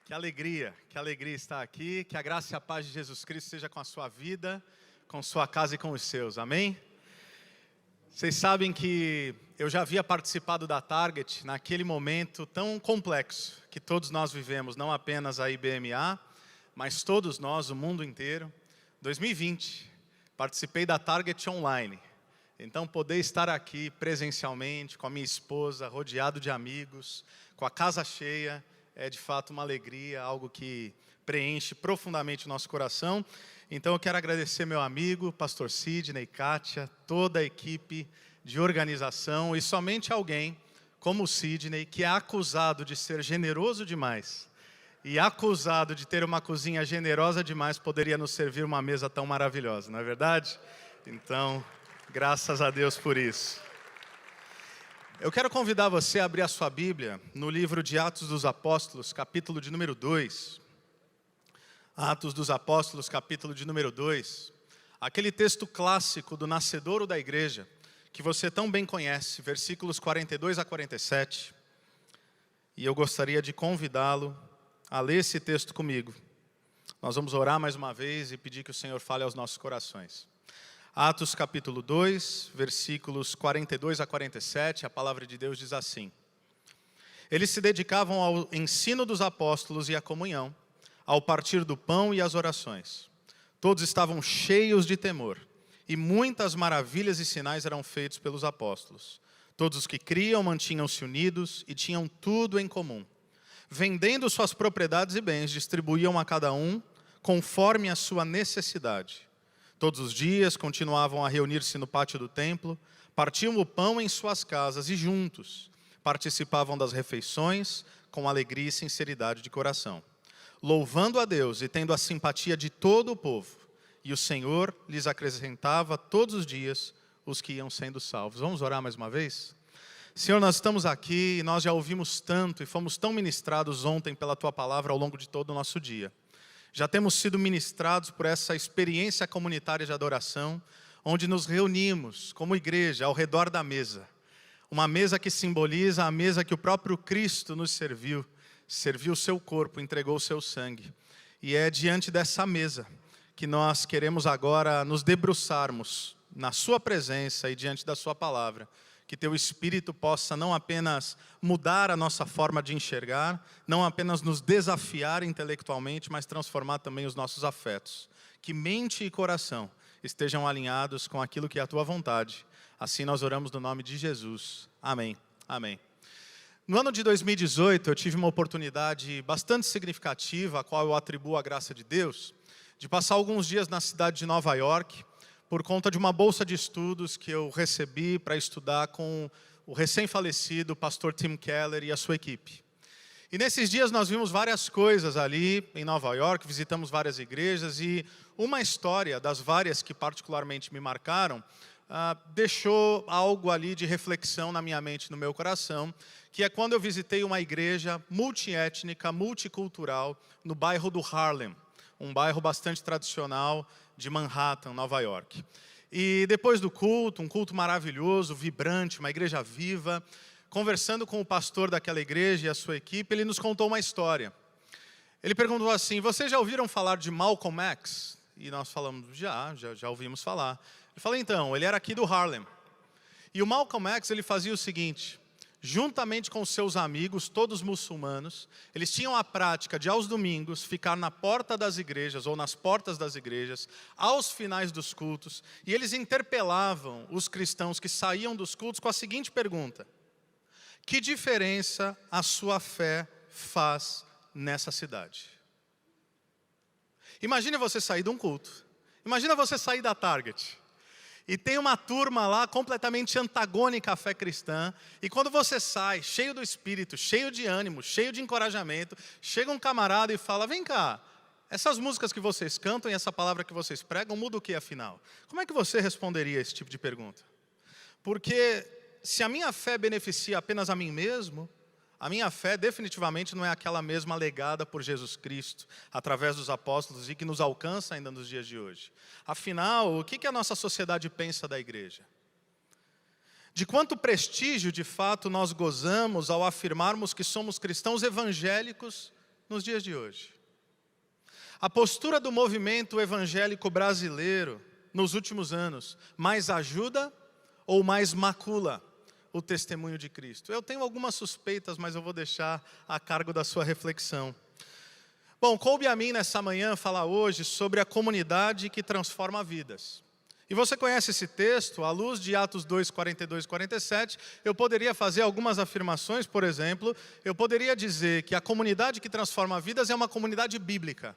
Que alegria estar aqui, que a graça e a paz de Jesus Cristo seja com a sua vida, com sua casa e com os seus, amém? Vocês sabem que eu já havia participado da Target naquele momento tão complexo que todos nós vivemos, não apenas a IBMA, mas todos nós, o mundo inteiro. 2020, participei da Target online, então poder estar aqui presencialmente com a minha esposa, rodeado de amigos, com a casa cheia, é de fato uma alegria, algo que preenche profundamente o nosso coração. Então eu quero agradecer meu amigo, pastor Sidney, Kátia, toda a equipe de organização e somente alguém como o Sidney, que é acusado de ser generoso demais e acusado de ter uma cozinha generosa demais, poderia nos servir uma mesa tão maravilhosa, não é verdade? Então, graças a Deus por isso. Eu quero convidar você a abrir a sua Bíblia no livro de Atos dos Apóstolos, capítulo de número 2. Atos dos Apóstolos, capítulo de número 2. Aquele texto clássico do nascedouro da igreja, que você tão bem conhece, versículos 42 a 47. E eu gostaria de convidá-lo a ler esse texto comigo. Nós vamos orar mais uma vez e pedir que o Senhor fale aos nossos corações. Atos capítulo 2, versículos 42 a 47, a palavra de Deus diz assim: Eles se dedicavam ao ensino dos apóstolos e à comunhão, ao partir do pão e às orações. Todos estavam cheios de temor, e muitas maravilhas e sinais eram feitos pelos apóstolos. Todos os que criam mantinham-se unidos e tinham tudo em comum. Vendendo suas propriedades e bens, distribuíam a cada um conforme a sua necessidade. Todos os dias continuavam a reunir-se no pátio do templo, partiam o pão em suas casas e juntos participavam das refeições com alegria e sinceridade de coração, louvando a Deus e tendo a simpatia de todo o povo. E o Senhor lhes acrescentava todos os dias os que iam sendo salvos. Vamos orar mais uma vez? Senhor, nós estamos aqui e nós já ouvimos tanto e fomos tão ministrados ontem pela Tua palavra ao longo de todo o nosso dia. Já temos sido ministrados por essa experiência comunitária de adoração, onde nos reunimos como igreja ao redor da mesa. Uma mesa que simboliza a mesa que o próprio Cristo nos serviu o seu corpo, entregou o seu sangue. E é diante dessa mesa que nós queremos agora nos debruçarmos na sua presença e diante da sua palavra. Que Teu Espírito possa não apenas mudar a nossa forma de enxergar, não apenas nos desafiar intelectualmente, mas transformar também os nossos afetos. Que mente e coração estejam alinhados com aquilo que é a Tua vontade. Assim nós oramos no nome de Jesus. Amém. Amém. No ano de 2018, eu tive uma oportunidade bastante significativa, a qual eu atribuo a graça de Deus, de passar alguns dias na cidade de Nova York, por conta de uma bolsa de estudos que eu recebi para estudar com o recém-falecido pastor Tim Keller e a sua equipe. E nesses dias nós vimos várias coisas ali em Nova York, visitamos várias igrejas e uma história das várias que particularmente me marcaram, deixou algo ali de reflexão na minha mente e no meu coração, que é quando eu visitei uma igreja multiétnica, multicultural, no bairro do Harlem, um bairro bastante tradicional de Manhattan, Nova York. E depois do culto, um culto maravilhoso, vibrante, uma igreja viva, conversando com o pastor daquela igreja e a sua equipe, ele nos contou uma história. Ele perguntou assim: vocês já ouviram falar de Malcolm X? E nós falamos, já ouvimos falar. Ele falou, então, ele era aqui do Harlem. E o Malcolm X, ele fazia o seguinte: juntamente com seus amigos, todos muçulmanos, eles tinham a prática de, aos domingos, ficar na porta das igrejas, ou nas portas das igrejas, aos finais dos cultos, e eles interpelavam os cristãos que saíam dos cultos com a seguinte pergunta: que diferença a sua fé faz nessa cidade? Imagine você sair de um culto, imagina você sair da Target, e tem uma turma lá completamente antagônica à fé cristã. E quando você sai, cheio do Espírito, cheio de ânimo, cheio de encorajamento, chega um camarada e fala: vem cá, essas músicas que vocês cantam e essa palavra que vocês pregam, muda o que afinal? Como é que você responderia a esse tipo de pergunta? Porque se a minha fé beneficia apenas a mim mesmo, a minha fé definitivamente não é aquela mesma legada por Jesus Cristo, através dos apóstolos e que nos alcança ainda nos dias de hoje. Afinal, o que a nossa sociedade pensa da igreja? De quanto prestígio, de fato, nós gozamos ao afirmarmos que somos cristãos evangélicos nos dias de hoje? A postura do movimento evangélico brasileiro nos últimos anos mais ajuda ou mais macula o testemunho de Cristo? Eu tenho algumas suspeitas, mas eu vou deixar a cargo da sua reflexão. Bom, coube a mim nessa manhã falar hoje sobre a comunidade que transforma vidas. E você conhece esse texto, à luz de Atos 2, 42 e 47, eu poderia fazer algumas afirmações, por exemplo, eu poderia dizer que a comunidade que transforma vidas é uma comunidade bíblica.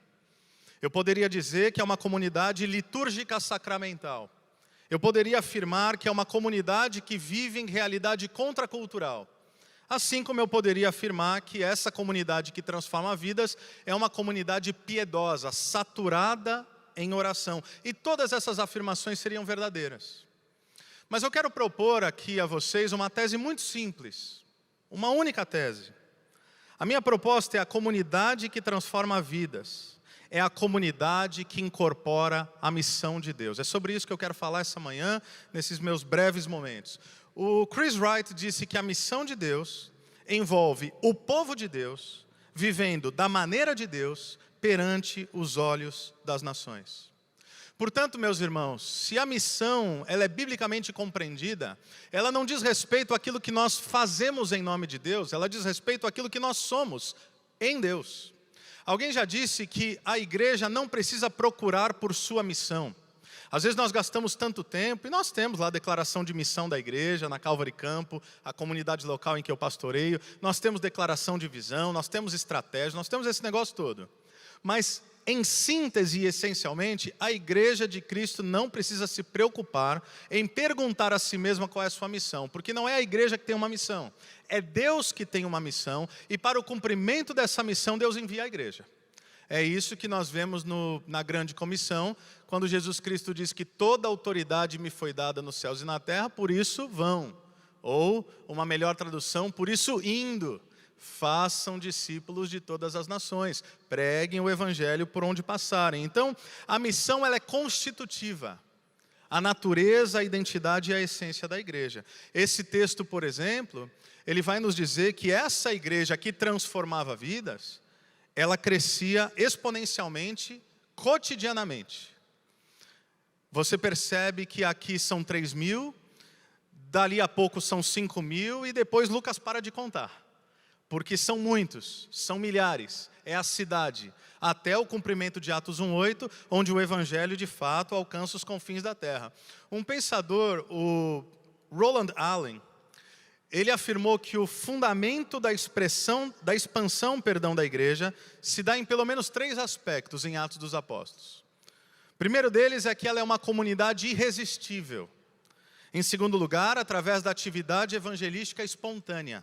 Eu poderia dizer que é uma comunidade litúrgica sacramental. Eu poderia afirmar que é uma comunidade que vive em realidade contracultural. Assim como eu poderia afirmar que essa comunidade que transforma vidas é uma comunidade piedosa, saturada em oração. E todas essas afirmações seriam verdadeiras. Mas eu quero propor aqui a vocês uma tese muito simples. Uma única tese. A minha proposta é a comunidade que transforma vidas. É a comunidade que incorpora a missão de Deus. É sobre isso que eu quero falar essa manhã, nesses meus breves momentos. O Chris Wright disse que a missão de Deus envolve o povo de Deus vivendo da maneira de Deus perante os olhos das nações. Portanto, meus irmãos, se a missão ela é biblicamente compreendida, ela não diz respeito àquilo que nós fazemos em nome de Deus, ela diz respeito àquilo que nós somos em Deus. Alguém já disse que a igreja não precisa procurar por sua missão. Às vezes nós gastamos tanto tempo, e nós temos lá a declaração de missão da igreja, na Calvary Campo, a comunidade local em que eu pastoreio, nós temos declaração de visão, nós temos estratégia, nós temos esse negócio todo. Mas, em síntese e essencialmente, a igreja de Cristo não precisa se preocupar em perguntar a si mesma qual é a sua missão, porque não é a igreja que tem uma missão, é Deus que tem uma missão, e para o cumprimento dessa missão, Deus envia a igreja. É isso que nós vemos na grande comissão, quando Jesus Cristo diz que toda autoridade me foi dada nos céus e na terra, por isso vão. Ou, uma melhor tradução, por isso indo. Façam discípulos de todas as nações, preguem o evangelho por onde passarem. Então, a missão ela é constitutiva. A natureza, a identidade e a essência da igreja. Esse texto, por exemplo, ele vai nos dizer que essa igreja que transformava vidas, ela crescia exponencialmente, cotidianamente. Você percebe que aqui são 3.000, dali a pouco são 5.000 e depois Lucas para de contar. Porque são muitos, são milhares, é a cidade, até o cumprimento de Atos 1:8, onde o evangelho de fato alcança os confins da terra. Um pensador, o Roland Allen, ele afirmou que o fundamento da expansão da igreja se dá em pelo menos 3 aspectos em Atos dos Apóstolos. O primeiro deles é que ela é uma comunidade irresistível. Em segundo lugar, através da atividade evangelística espontânea.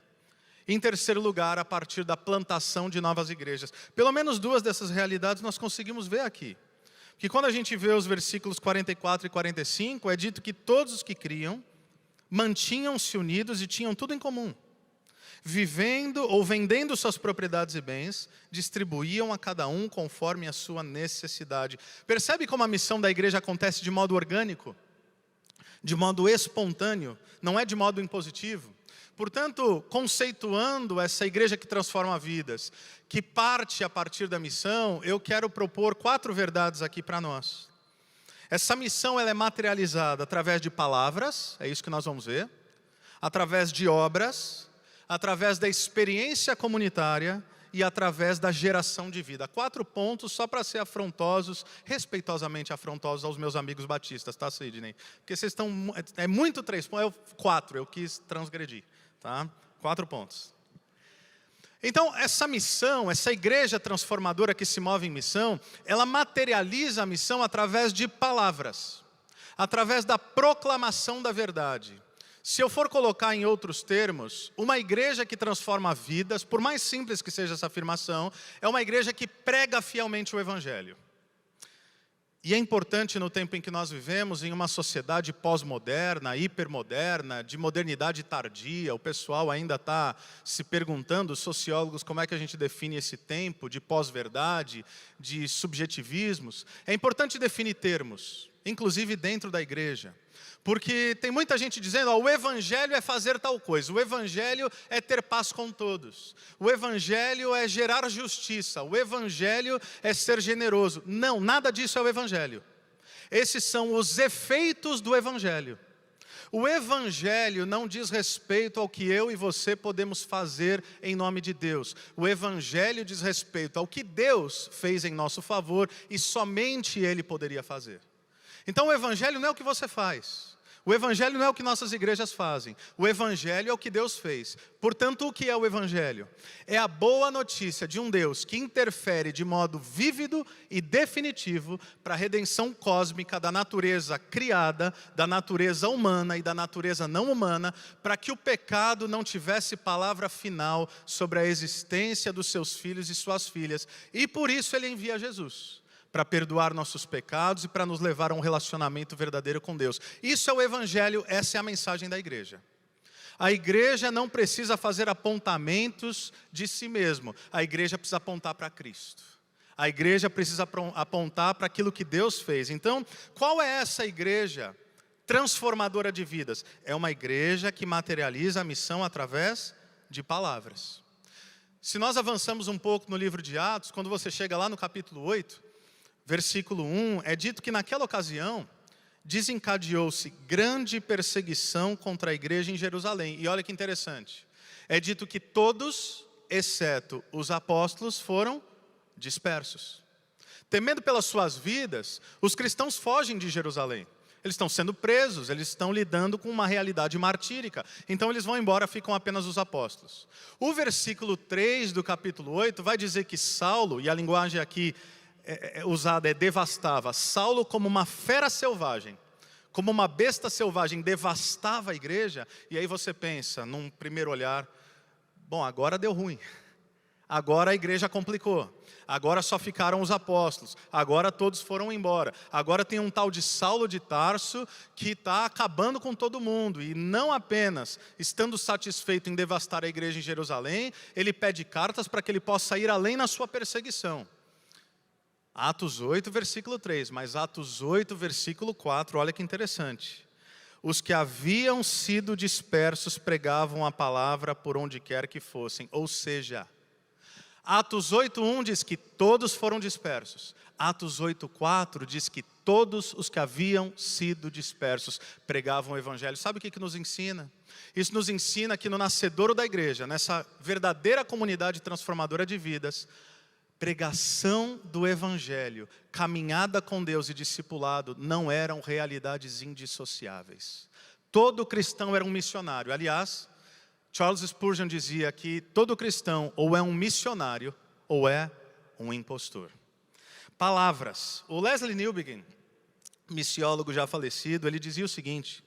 Em terceiro lugar, a partir da plantação de novas igrejas. Pelo menos 2 dessas realidades nós conseguimos ver aqui. Porque quando a gente vê os versículos 44 e 45, é dito que todos os que criam, mantinham-se unidos e tinham tudo em comum. Vivendo ou vendendo suas propriedades e bens, distribuíam a cada um conforme a sua necessidade. Percebe como a missão da igreja acontece de modo orgânico? De modo espontâneo, não é de modo impositivo. Portanto, conceituando essa igreja que transforma vidas, que parte a partir da missão, eu quero propor 4 verdades aqui para nós. Essa missão ela é materializada através de palavras, é isso que nós vamos ver, através de obras, através da experiência comunitária e através da geração de vida. 4 pontos só para ser afrontosos, respeitosamente afrontosos aos meus amigos batistas, tá, Sidney? Porque vocês estão, é muito 3 pontos, 4, eu quis transgredir. Tá? 4 pontos. Então, essa missão, essa igreja transformadora que se move em missão, ela materializa a missão através de palavras, através da proclamação da verdade. Se eu for colocar em outros termos, uma igreja que transforma vidas, por mais simples que seja essa afirmação, é uma igreja que prega fielmente o evangelho. E é importante no tempo em que nós vivemos, em uma sociedade pós-moderna, hipermoderna, de modernidade tardia, o pessoal ainda está se perguntando, os sociólogos, como é que a gente define esse tempo de pós-verdade, de subjetivismos. É importante definir termos. inclusive dentro da igreja. Porque tem muita gente dizendo, o evangelho é fazer tal coisa, o evangelho é ter paz com todos, o evangelho é gerar justiça, o evangelho é ser generoso. Não, nada disso é o evangelho. Esses são os efeitos do evangelho. O evangelho não diz respeito ao que eu e você podemos fazer em nome de Deus. O evangelho diz respeito ao que Deus fez em nosso favor e somente Ele poderia fazer. Então o evangelho não é o que você faz. O evangelho não é o que nossas igrejas fazem. O evangelho é o que Deus fez. Portanto, o que é o evangelho? É a boa notícia de um Deus que interfere de modo vívido e definitivo para a redenção cósmica da natureza criada, da natureza humana e da natureza não humana, para que o pecado não tivesse palavra final sobre a existência dos seus filhos e suas filhas. E por isso Ele envia Jesus, para perdoar nossos pecados e para nos levar a um relacionamento verdadeiro com Deus. Isso é o evangelho, essa é a mensagem da igreja. A igreja não precisa fazer apontamentos de si mesmo, a igreja precisa apontar para Cristo. A igreja precisa apontar para aquilo que Deus fez. Então, qual é essa igreja transformadora de vidas? É uma igreja que materializa a missão através de palavras. Se nós avançamos um pouco no livro de Atos, quando você chega lá no capítulo 8, versículo 1, é dito que naquela ocasião desencadeou-se grande perseguição contra a igreja em Jerusalém. E olha que interessante, é dito que todos, exceto os apóstolos, foram dispersos. Temendo pelas suas vidas, os cristãos fogem de Jerusalém. Eles estão sendo presos, eles estão lidando com uma realidade martírica. Então eles vão embora, ficam apenas os apóstolos. O versículo 3 do capítulo 8 vai dizer que Saulo, e a linguagem aqui usada é devastava. Saulo, como uma fera selvagem, como uma besta selvagem, devastava a igreja. E aí você pensa, num primeiro olhar, bom, agora deu ruim. Agora a igreja complicou. Agora só ficaram os apóstolos. Agora todos foram embora. Agora tem um tal de Saulo de Tarso que está acabando com todo mundo. E não apenas estando satisfeito em devastar a igreja em Jerusalém, ele pede cartas para que ele possa ir além na sua perseguição. Atos 8, versículo 3, mas Atos 8, versículo 4, olha que interessante. Os que haviam sido dispersos pregavam a palavra por onde quer que fossem. Ou seja, Atos 8, 1 diz que todos foram dispersos. Atos 8, 4 diz que todos os que haviam sido dispersos pregavam o evangelho. Sabe o que nos ensina? Isso nos ensina que no nascedouro da igreja, nessa verdadeira comunidade transformadora de vidas, pregação do evangelho, caminhada com Deus e discipulado não eram realidades indissociáveis. Todo cristão era um missionário. Aliás, Charles Spurgeon dizia que todo cristão ou é um missionário ou é um impostor. Palavras. O Leslie Newbigin, missiólogo já falecido, ele dizia o seguinte,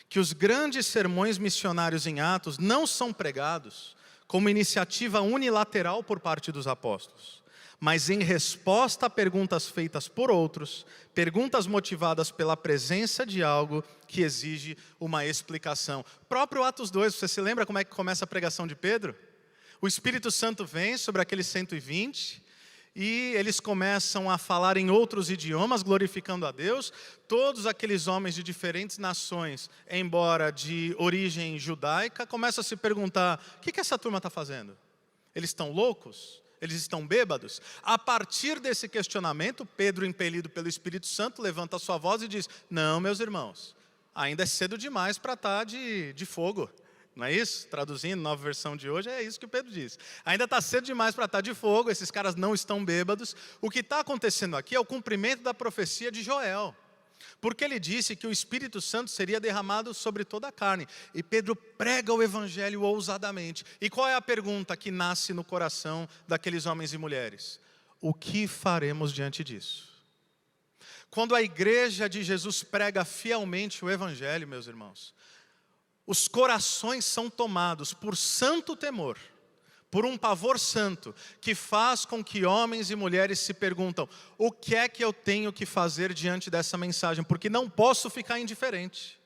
que os grandes sermões missionários em Atos não são pregados como iniciativa unilateral por parte dos apóstolos, mas em resposta a perguntas feitas por outros, perguntas motivadas pela presença de algo que exige uma explicação. Próprio Atos 2, você se lembra como é que começa a pregação de Pedro? O Espírito Santo vem sobre aqueles 120 e eles começam a falar em outros idiomas, glorificando a Deus. Todos aqueles homens de diferentes nações, embora de origem judaica, começam a se perguntar, o que essa turma está fazendo? Eles estão loucos? Eles estão bêbados? A partir desse questionamento, Pedro, impelido pelo Espírito Santo, levanta a sua voz e diz, não, meus irmãos, ainda é cedo demais para estar de fogo. Não é isso? Traduzindo, nova versão de hoje, é isso que o Pedro diz. Ainda está cedo demais para estar de fogo, esses caras não estão bêbados. O que está acontecendo aqui é o cumprimento da profecia de Joel. Porque ele disse que o Espírito Santo seria derramado sobre toda a carne. E Pedro prega o evangelho ousadamente. E qual é a pergunta que nasce no coração daqueles homens e mulheres? O que faremos diante disso? Quando a igreja de Jesus prega fielmente o evangelho, meus irmãos, os corações são tomados por santo temor, por um pavor santo, que faz com que homens e mulheres se perguntam, o que é que eu tenho que fazer diante dessa mensagem? Porque não posso ficar indiferente.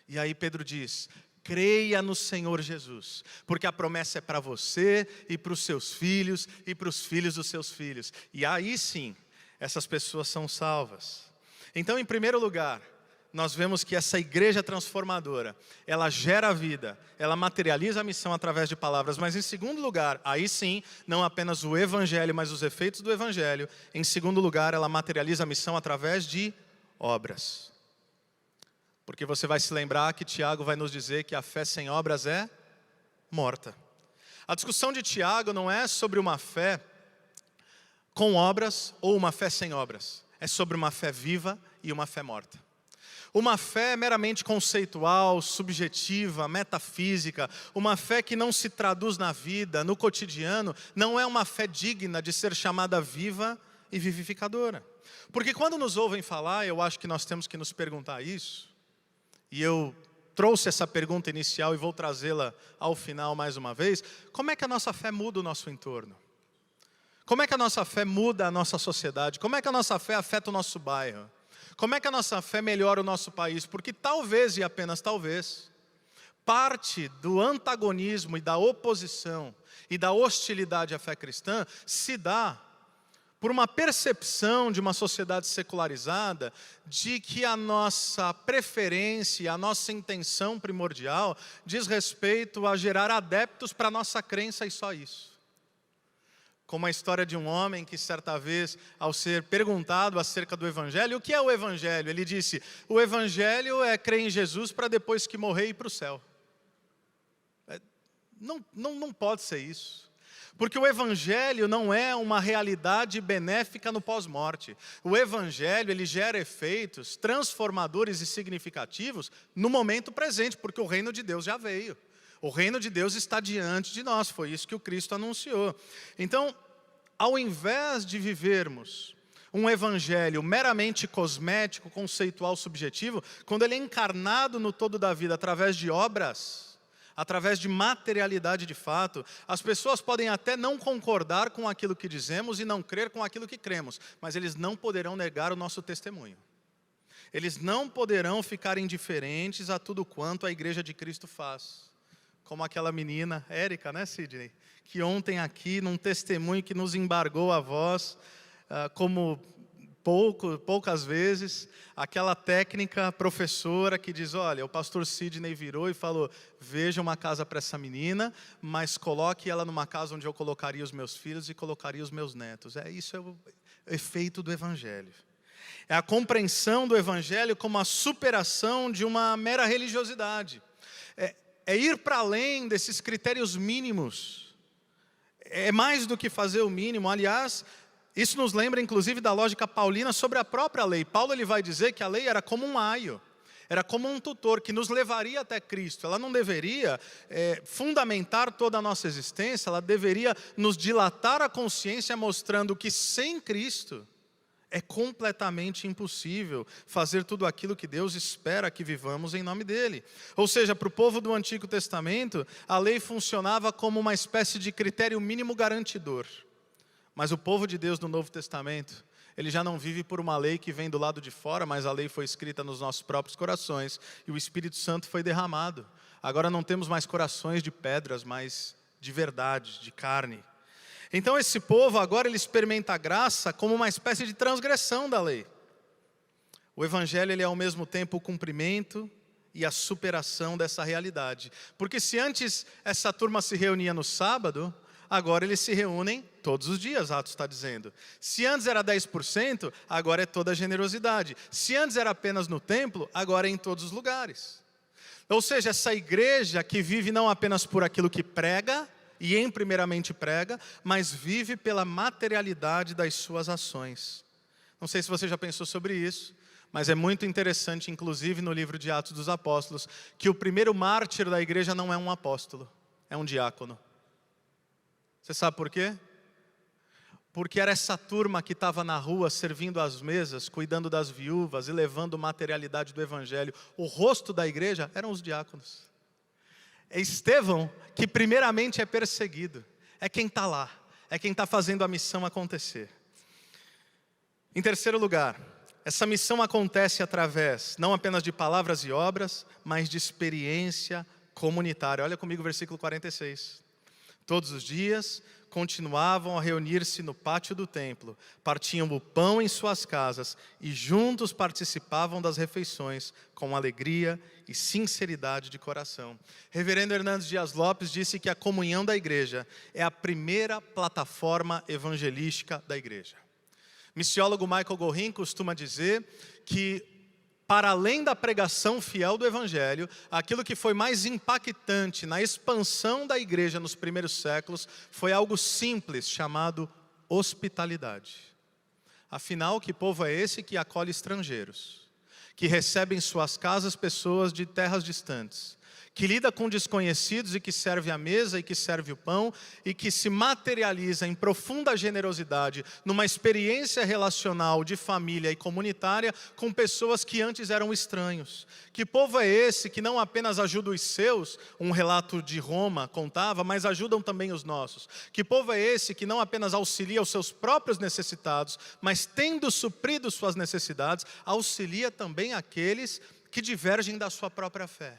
E aí Pedro diz, creia no Senhor Jesus, porque a promessa é para você e para os seus filhos e para os filhos dos seus filhos. E aí sim, essas pessoas são salvas. Então, em primeiro lugar, nós vemos que essa igreja transformadora, ela gera vida, ela materializa a missão através de palavras, mas em segundo lugar, aí sim, não apenas o evangelho, mas os efeitos do evangelho, em segundo lugar, ela materializa a missão através de obras. Porque você vai se lembrar que Tiago vai nos dizer que a fé sem obras é morta. A discussão de Tiago não é sobre uma fé com obras ou uma fé sem obras. É sobre uma fé viva e uma fé morta. Uma fé meramente conceitual, subjetiva, metafísica, uma fé que não se traduz na vida, no cotidiano, não é uma fé digna de ser chamada viva e vivificadora. Porque quando nos ouvem falar, eu acho que nós temos que nos perguntar isso, e eu trouxe essa pergunta inicial e vou trazê-la ao final mais uma vez: como é que a nossa fé muda o nosso entorno? Como é que a nossa fé muda a nossa sociedade? Como é que a nossa fé afeta o nosso bairro? Como é que a nossa fé melhora o nosso país? Porque talvez, e apenas talvez, parte do antagonismo e da oposição e da hostilidade à fé cristã se dá por uma percepção de uma sociedade secularizada de que a nossa preferência, a nossa intenção primordial diz respeito a gerar adeptos para a nossa crença e só isso. Como a história de um homem que certa vez, ao ser perguntado acerca do Evangelho, o que é o Evangelho? Ele disse: o Evangelho é crer em Jesus para depois que morrer ir para o céu. Não pode ser isso. Porque o Evangelho não é uma realidade benéfica no pós-morte. O Evangelho, ele gera efeitos transformadores e significativos no momento presente, porque o reino de Deus já veio. O reino de Deus está diante de nós, foi isso que o Cristo anunciou. Então, ao invés de vivermos um evangelho meramente cosmético, conceitual, subjetivo, quando ele é encarnado no todo da vida através de obras, através de materialidade de fato, as pessoas podem até não concordar com aquilo que dizemos e não crer com aquilo que cremos, mas eles não poderão negar o nosso testemunho. Eles não poderão ficar indiferentes a tudo quanto a igreja de Cristo faz. Como aquela menina, Érica, né, Sidney? Que ontem aqui, num testemunho que nos embargou a voz, como poucas vezes, aquela técnica professora que diz: olha, o pastor Sidney virou e falou: veja uma casa para essa menina, mas coloque ela numa casa onde eu colocaria os meus filhos e colocaria os meus netos. Isso é o efeito do Evangelho. É a compreensão do Evangelho como a superação de uma mera religiosidade. É ir para além desses critérios mínimos. É mais do que fazer o mínimo. Aliás, isso nos lembra inclusive da lógica paulina sobre a própria lei. Paulo ele vai dizer que a lei era como um aio, era como um tutor que nos levaria até Cristo. Ela não deveria fundamentar toda a nossa existência, ela deveria nos dilatar a consciência, mostrando que sem Cristo é completamente impossível fazer tudo aquilo que Deus espera que vivamos em nome dEle. Ou seja, para o povo do Antigo Testamento, a lei funcionava como uma espécie de critério mínimo garantidor. Mas o povo de Deus no Novo Testamento, ele já não vive por uma lei que vem do lado de fora, mas a lei foi escrita nos nossos próprios corações e o Espírito Santo foi derramado. Agora não temos mais corações de pedras, mas de verdade, de carne. Então esse povo agora ele experimenta a graça como uma espécie de transgressão da lei. O Evangelho ele é ao mesmo tempo o cumprimento e a superação dessa realidade. Porque se antes essa turma se reunia no sábado, agora eles se reúnem todos os dias, Atos está dizendo. Se antes era 10%, agora é toda a generosidade. Se antes era apenas no templo, agora é em todos os lugares. Ou seja, essa igreja que vive não apenas por aquilo que prega, e em primeiramente prega, mas vive pela materialidade das suas ações. Não sei se você já pensou sobre isso, mas é muito interessante, inclusive no livro de Atos dos Apóstolos, que o primeiro mártir da igreja não é um apóstolo, é um diácono. Você sabe por quê? Porque era essa turma que estava na rua servindo às mesas, cuidando das viúvas e levando materialidade do Evangelho. O rosto da igreja eram os diáconos. É Estevão que primeiramente é perseguido, é quem está lá, é quem está fazendo a missão acontecer. Em terceiro lugar, essa missão acontece através não apenas de palavras e obras, mas de experiência comunitária. Olha comigo o versículo 46. Todos os dias, continuavam a reunir-se no pátio do templo, partiam o pão em suas casas e juntos participavam das refeições com alegria e sinceridade de coração. Reverendo Hernandes Dias Lopes disse que a comunhão da igreja é a primeira plataforma evangelística da igreja. Missiólogo Michael Gorin costuma dizer que, para além da pregação fiel do Evangelho, aquilo que foi mais impactante na expansão da igreja nos primeiros séculos foi algo simples, chamado hospitalidade. Afinal, que povo é esse que acolhe estrangeiros, que recebe em suas casas pessoas de terras distantes, que lida com desconhecidos e que serve a mesa e que serve o pão e que se materializa em profunda generosidade numa experiência relacional de família e comunitária com pessoas que antes eram estranhos. Que povo é esse que não apenas ajuda os seus, um relato de Roma contava, mas ajudam também os nossos? Que povo é esse que não apenas auxilia os seus próprios necessitados, mas tendo suprido suas necessidades, auxilia também aqueles que divergem da sua própria fé?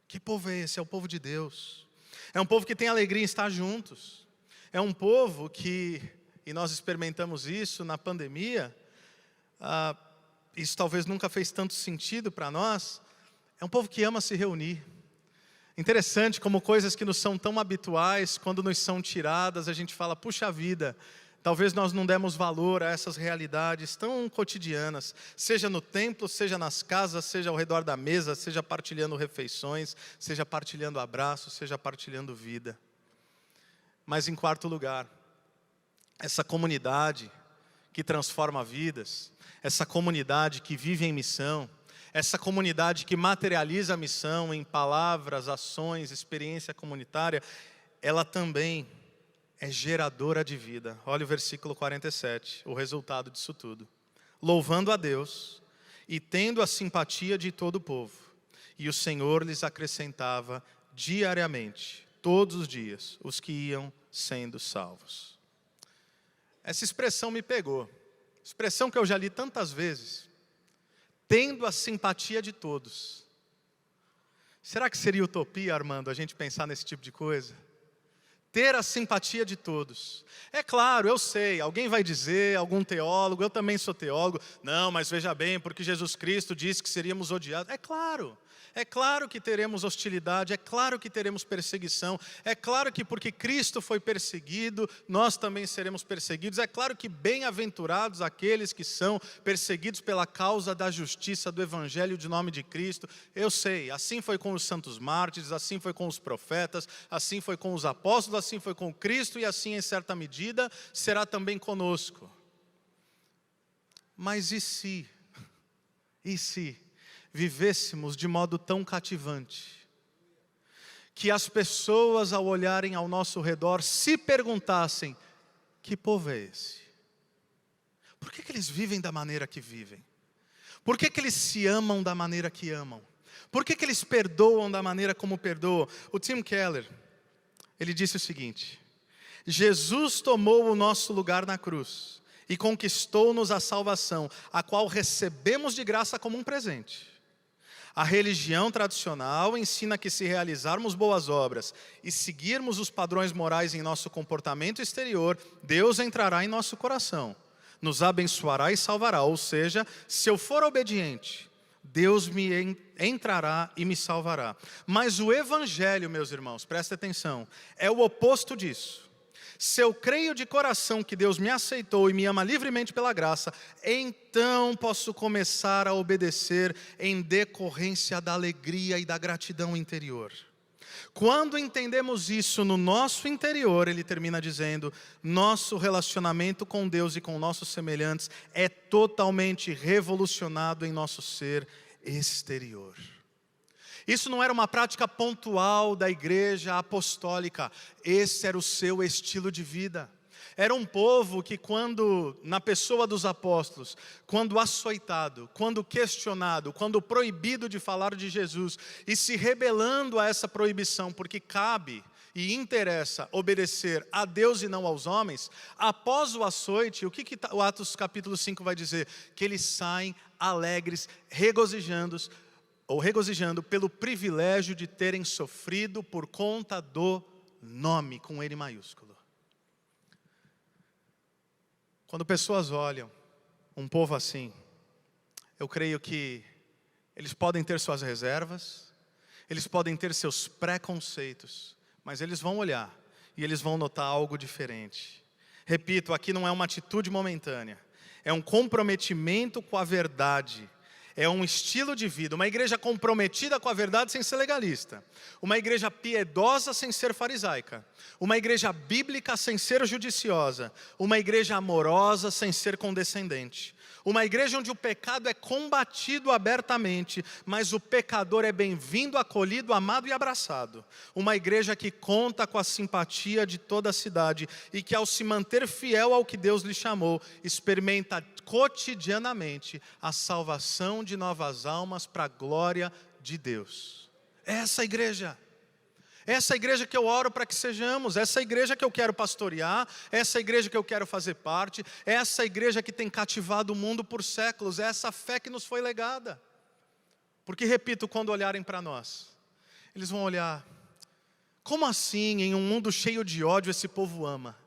Que povo é esse? É o povo de Deus. É um povo que tem alegria em estar juntos. É um povo que, e nós experimentamos isso na pandemia, isso talvez nunca fez tanto sentido para nós, é um povo que ama se reunir. Interessante como coisas que nos são tão habituais, quando nos são tiradas, a gente fala, puxa vida, talvez nós não demos valor a essas realidades tão cotidianas, seja no templo, seja nas casas, seja ao redor da mesa, seja partilhando refeições, seja partilhando abraços, seja partilhando vida. Mas em quarto lugar, essa comunidade que transforma vidas, essa comunidade que vive em missão, essa comunidade que materializa a missão em palavras, ações, experiência comunitária, ela também é geradora de vida. Olha o versículo 47, o resultado disso tudo. Louvando a Deus e tendo a simpatia de todo o povo. E o Senhor lhes acrescentava diariamente, todos os dias, os que iam sendo salvos. Essa expressão me pegou. Expressão que eu já li tantas vezes. Tendo a simpatia de todos. Será que seria utopia, Armando, a gente pensar nesse tipo de coisa? Ter a simpatia de todos. É claro, eu sei, alguém vai dizer, algum teólogo, eu também sou teólogo, não, mas veja bem, porque Jesus Cristo disse que seríamos odiados. É claro que teremos hostilidade, é claro que teremos perseguição, é claro que porque Cristo foi perseguido, nós também seremos perseguidos, é claro que bem-aventurados aqueles que são perseguidos pela causa da justiça do Evangelho de nome de Cristo. Eu sei, assim foi com os santos mártires, assim foi com os profetas, assim foi com os apóstolos, assim foi com Cristo e assim em certa medida será também conosco. Mas e se vivêssemos de modo tão cativante, que as pessoas ao olharem ao nosso redor se perguntassem, que povo é esse? Por que eles vivem da maneira que vivem? Por que eles se amam da maneira que amam? Por que eles perdoam da maneira como perdoam? O Tim Keller, ele disse o seguinte: Jesus tomou o nosso lugar na cruz e conquistou-nos a salvação, a qual recebemos de graça como um presente. A religião tradicional ensina que se realizarmos boas obras e seguirmos os padrões morais em nosso comportamento exterior, Deus entrará em nosso coração, nos abençoará e salvará. Ou seja, se eu for obediente, Deus me entrará e me salvará. Mas o Evangelho, meus irmãos, prestem atenção, é o oposto disso. Se eu creio de coração que Deus me aceitou e me ama livremente pela graça, então posso começar a obedecer em decorrência da alegria e da gratidão interior. Quando entendemos isso no nosso interior, ele termina dizendo, nosso relacionamento com Deus e com nossos semelhantes é totalmente revolucionado em nosso ser exterior. Isso não era uma prática pontual da igreja apostólica, esse era o seu estilo de vida. Era um povo que quando, na pessoa dos apóstolos, quando açoitado, quando questionado, quando proibido de falar de Jesus, e se rebelando a essa proibição, porque cabe e interessa obedecer a Deus e não aos homens, após o açoite, o que o Atos capítulo 5 vai dizer? Que eles saem alegres, regozijando pelo privilégio de terem sofrido por conta do nome, com N maiúsculo. Quando pessoas olham um povo assim, eu creio que eles podem ter suas reservas, eles podem ter seus preconceitos, mas eles vão olhar e eles vão notar algo diferente. Repito, aqui não é uma atitude momentânea, é um comprometimento com a verdade. É um estilo de vida, uma igreja comprometida com a verdade sem ser legalista. Uma igreja piedosa sem ser farisaica. Uma igreja bíblica sem ser judiciosa. Uma igreja amorosa sem ser condescendente. Uma igreja onde o pecado é combatido abertamente, mas o pecador é bem-vindo, acolhido, amado e abraçado. Uma igreja que conta com a simpatia de toda a cidade e que, ao se manter fiel ao que Deus lhe chamou, experimenta cotidianamente a salvação de novas almas para a glória de Deus. Essa igreja que eu oro para que sejamos, essa igreja que eu quero pastorear, essa igreja que eu quero fazer parte, essa igreja que tem cativado o mundo por séculos, é essa fé que nos foi legada. Porque, repito, quando olharem para nós, eles vão olhar, como assim em um mundo cheio de ódio esse povo ama?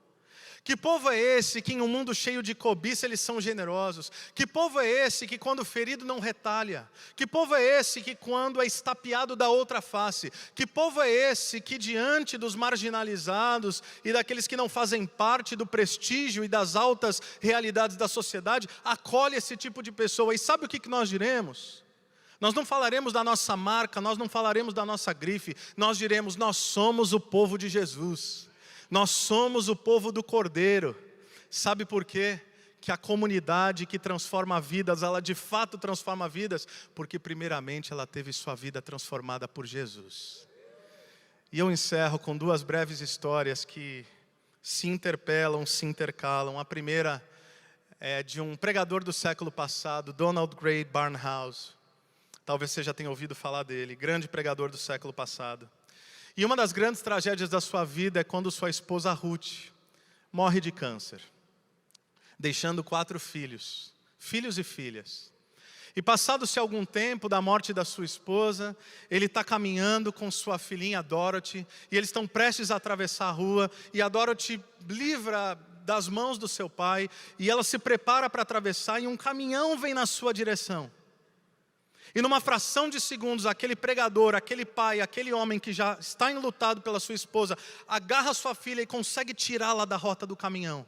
Que povo é esse que em um mundo cheio de cobiça eles são generosos? Que povo é esse que quando ferido não retalha? Que povo é esse que quando é estapeado dá outra face? Que povo é esse que diante dos marginalizados e daqueles que não fazem parte do prestígio e das altas realidades da sociedade, acolhe esse tipo de pessoa? E sabe o que nós diremos? Nós não falaremos da nossa marca, nós não falaremos da nossa grife, nós diremos, nós somos o povo de Jesus. Nós somos o povo do Cordeiro. Sabe por quê? Que a comunidade que transforma vidas, ela de fato transforma vidas, porque primeiramente ela teve sua vida transformada por Jesus. E eu encerro com duas breves histórias que se interpelam, se intercalam. A primeira é de um pregador do século passado, Donald Grey Barnhouse. Talvez você já tenha ouvido falar dele, grande pregador do século passado. E uma das grandes tragédias da sua vida é quando sua esposa Ruth morre de câncer, deixando 4 filhos e filhas. E passado-se algum tempo da morte da sua esposa, ele está caminhando com sua filhinha Dorothy, e eles estão prestes a atravessar a rua, e a Dorothy livra das mãos do seu pai, e ela se prepara para atravessar, e um caminhão vem na sua direção. E numa fração de segundos, aquele pregador, aquele pai, aquele homem que já está enlutado pela sua esposa, agarra sua filha e consegue tirá-la da rota do caminhão.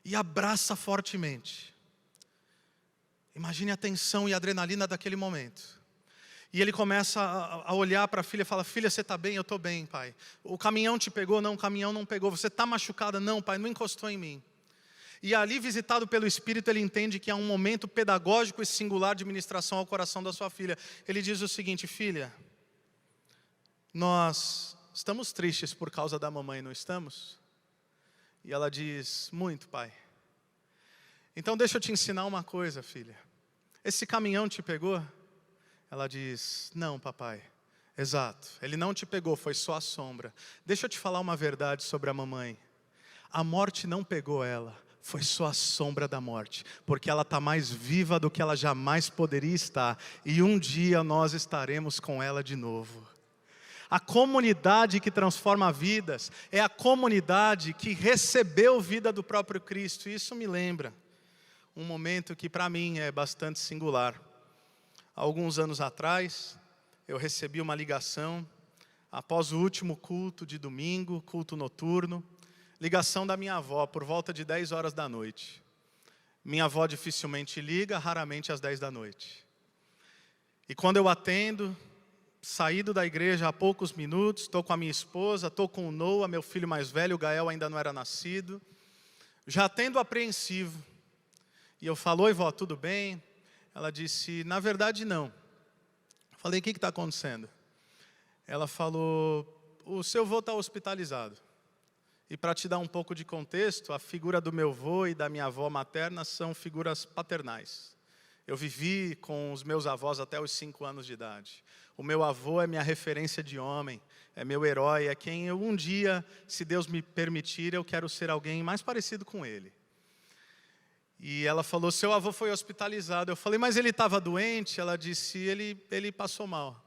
E abraça fortemente. Imagine a tensão e a adrenalina daquele momento. E ele começa a olhar para a filha e fala, filha, você está bem? Eu estou bem, pai. O caminhão te pegou? Não, o caminhão não pegou. Você está machucada? Não, pai, não encostou em mim. E ali, visitado pelo Espírito, ele entende que há um momento pedagógico e singular de ministração ao coração da sua filha. Ele diz o seguinte, filha, nós estamos tristes por causa da mamãe, não estamos? E ela diz, muito, pai. Então deixa eu te ensinar uma coisa, filha. Esse caminhão te pegou? Ela diz, não, papai. Exato, ele não te pegou, foi só a sombra. Deixa eu te falar uma verdade sobre a mamãe. A morte não pegou ela. Foi só a sombra da morte, porque ela está mais viva do que ela jamais poderia estar, e um dia nós estaremos com ela de novo. A comunidade que transforma vidas, é a comunidade que recebeu vida do próprio Cristo, e isso me lembra um momento que para mim é bastante singular. Há alguns anos atrás, eu recebi uma ligação, após o último culto de domingo, culto noturno, ligação da minha avó, por volta de 10 horas da noite. Minha avó dificilmente liga, raramente às 10 da noite. E quando eu atendo, saído da igreja há poucos minutos, estou com a minha esposa, estou com o Noah, meu filho mais velho, o Gael ainda não era nascido. Já atendo apreensivo. E eu falo, oi vó, tudo bem? Ela disse, na verdade não. Eu falei, o que está acontecendo? Ela falou, o seu avô está hospitalizado. E para te dar um pouco de contexto, a figura do meu avô e da minha avó materna são figuras paternais. Eu vivi com os meus avós até os 5 anos de idade. O meu avô é minha referência de homem, é meu herói, é quem eu um dia, se Deus me permitir, eu quero ser alguém mais parecido com ele. E ela falou, seu avô foi hospitalizado. Eu falei, mas ele estava doente? Ela disse, ele passou mal.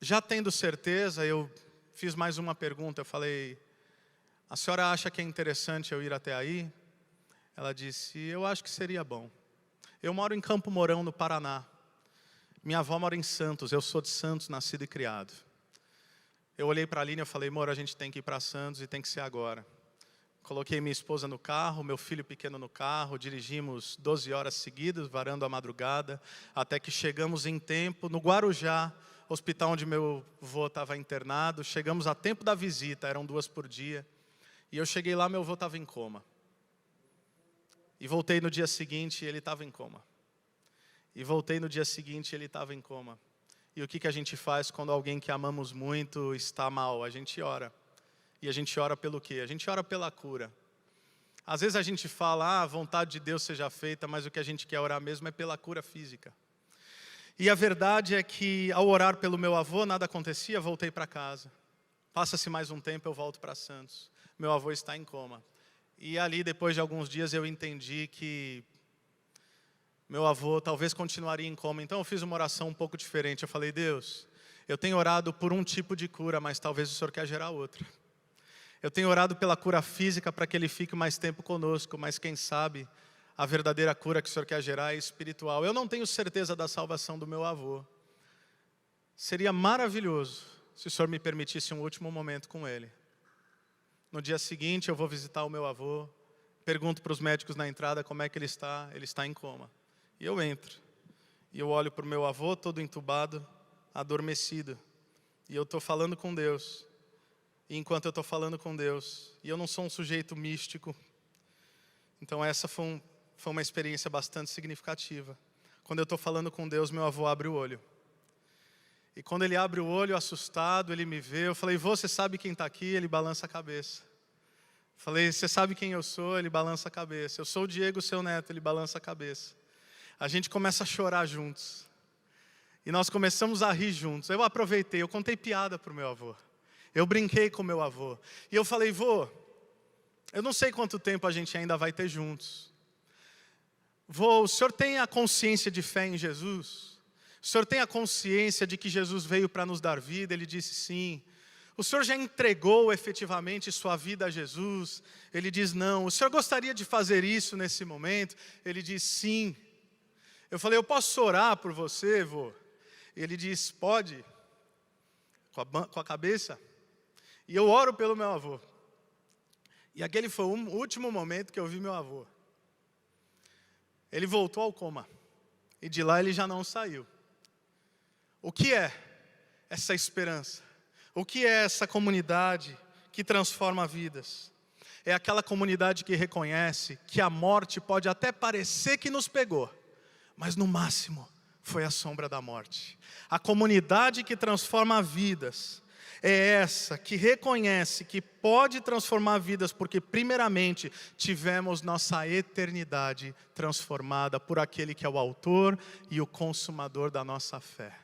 Já tendo certeza, eu fiz mais uma pergunta, eu falei, a senhora acha que é interessante eu ir até aí? Ela disse, eu acho que seria bom. Eu moro em Campo Mourão, no Paraná. Minha avó mora em Santos, eu sou de Santos, nascido e criado. Eu olhei para a Aline e falei, amor, a gente tem que ir para Santos e tem que ser agora. Coloquei minha esposa no carro, meu filho pequeno no carro, dirigimos 12 horas seguidas, varando a madrugada, até que chegamos em tempo, no Guarujá, hospital onde meu avô estava internado. Chegamos a tempo da visita, eram 2 por dia. E eu cheguei lá, meu avô estava em coma. E voltei no dia seguinte, ele estava em coma. E voltei no dia seguinte, ele estava em coma. E o que a gente faz quando alguém que amamos muito está mal? A gente ora. E a gente ora pelo quê? A gente ora pela cura. Às vezes a gente fala, a vontade de Deus seja feita, mas o que a gente quer orar mesmo é pela cura física. E a verdade é que ao orar pelo meu avô, nada acontecia, voltei para casa. Passa-se mais um tempo, eu volto para Santos. Meu avô está em coma. E ali, depois de alguns dias, eu entendi que meu avô talvez continuaria em coma. Então eu fiz uma oração um pouco diferente. Eu falei, Deus, eu tenho orado por um tipo de cura, mas talvez o Senhor quer gerar outra. Eu tenho orado pela cura física para que ele fique mais tempo conosco, mas quem sabe a verdadeira cura que o Senhor quer gerar é espiritual. Eu não tenho certeza da salvação do meu avô. Seria maravilhoso se o Senhor me permitisse um último momento com ele. No dia seguinte eu vou visitar o meu avô, pergunto para os médicos na entrada como é que ele está em coma. E eu entro, e eu olho para o meu avô todo entubado, adormecido, e eu estou falando com Deus. E enquanto eu estou falando com Deus, e eu não sou um sujeito místico, então essa foi uma experiência bastante significativa. Quando eu estou falando com Deus, meu avô abre o olho. E quando ele abre o olho, assustado, ele me vê, eu falei, vô, você sabe quem está aqui? Ele balança a cabeça. Falei, você sabe quem eu sou? Ele balança a cabeça. Eu sou o Diego, seu neto, ele balança a cabeça. A gente começa a chorar juntos. E nós começamos a rir juntos. Eu aproveitei, eu contei piada para o meu avô. Eu brinquei com o meu avô. E eu falei, vô, eu não sei quanto tempo a gente ainda vai ter juntos. Vô, o senhor tem a consciência de fé em Jesus? O senhor tem a consciência de que Jesus veio para nos dar vida? Ele disse sim. O senhor já entregou efetivamente sua vida a Jesus? Ele diz não. O senhor gostaria de fazer isso nesse momento? Ele diz sim. Eu falei, eu posso orar por você, vô? Ele diz, pode. Com a cabeça. E eu oro pelo meu avô. E aquele foi o último momento que eu vi meu avô. Ele voltou ao coma. E de lá ele já não saiu. O que é essa esperança? O que é essa comunidade que transforma vidas? É aquela comunidade que reconhece que a morte pode até parecer que nos pegou, mas no máximo foi a sombra da morte. A comunidade que transforma vidas é essa que reconhece que pode transformar vidas, porque primeiramente tivemos nossa eternidade transformada por aquele que é o autor e o consumador da nossa fé.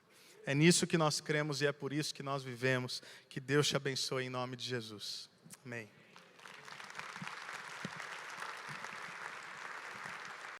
É nisso que nós cremos e é por isso que nós vivemos. Que Deus te abençoe em nome de Jesus. Amém.